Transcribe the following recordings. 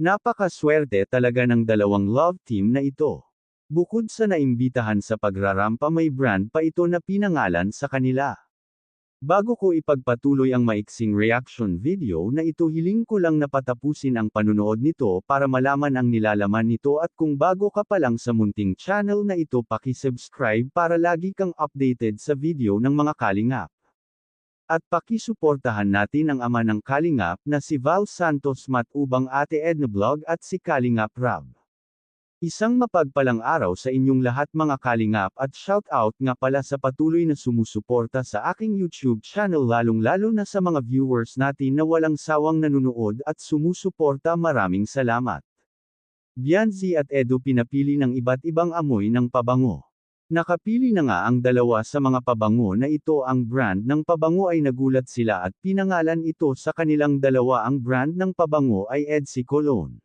Napakaswerte talaga ng dalawang love team na ito. Bukod sa naimbitahan sa pagrarampa, may brand pa ito na pinangalan sa kanila. Bago ko ipagpatuloy ang maiksing reaction video na ito, hiling ko lang na patapusin ang panunood nito para malaman ang nilalaman nito, at kung bago ka pa lang sa munting channel na ito, paki-subscribe para lagi kang updated sa video ng mga kalingap. At pakisuportahan natin ang ama ng kalingap na si Val Santos Matubang, Ate Edna Vlog at si Kalingap Rab. Isang mapagpalang araw sa inyong lahat mga kalingap, at shout out nga pala sa patuloy na sumusuporta sa aking YouTube channel, lalong-lalo na sa mga viewers natin na walang sawang nanunood at sumusuporta. Maraming salamat. Bianzi at Edo pinapili ng iba't ibang amoy ng pabango. Nakapili na nga ang dalawa sa mga pabango na ito. Ang brand ng pabango ay nagulat sila at pinangalan ito sa kanilang dalawa. Ang brand ng pabango ay Edsy Cologne.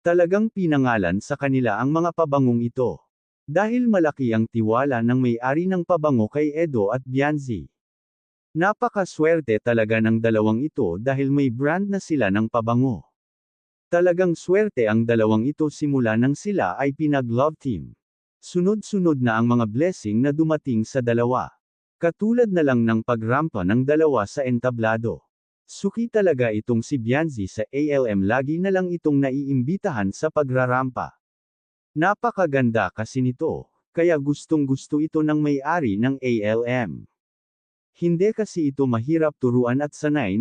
Talagang pinangalan sa kanila ang mga pabangong ito. Dahil malaki ang tiwala ng may-ari ng pabango kay Edo at Bianzi. Napakaswerte talaga ng dalawang ito dahil may brand na sila ng pabango. Talagang swerte ang dalawang ito simula nang sila ay pinag-love team. Sunod-sunod na ang mga blessing na dumating sa dalawa. Katulad na lang ng pagrampa ng dalawa sa entablado. Suki talaga itong si Bianzi sa ALM, lagi na lang itong naiimbitahan sa pagrarampa. Napakaganda kasi nito, kaya gustong-gusto ito ng may-ari ng ALM. Hindi kasi ito mahirap turuan at sanay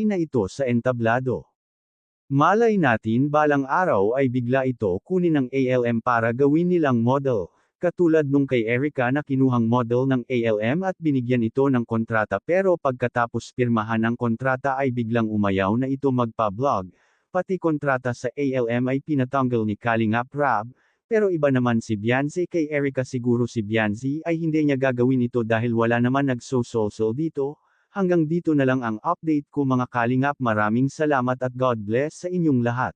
na ito sa entablado. Malay natin balang araw ay bigla ito kunin ng ALM para gawin nilang model, katulad nung kay Erica na kinuhang model ng ALM at binigyan ito ng kontrata, pero pagkatapos pirmahan ang kontrata ay biglang umayaw na ito magpa-vlog, pati kontrata sa ALM ay pinatanggal ni Kalingap Rab. Pero iba naman si Bianzi kay Erica. Siguro si Bianzi ay hindi niya gagawin ito dahil wala naman nagso-social dito. Hanggang dito na lang ang update ko mga kalingap. Maraming salamat at God bless sa inyong lahat.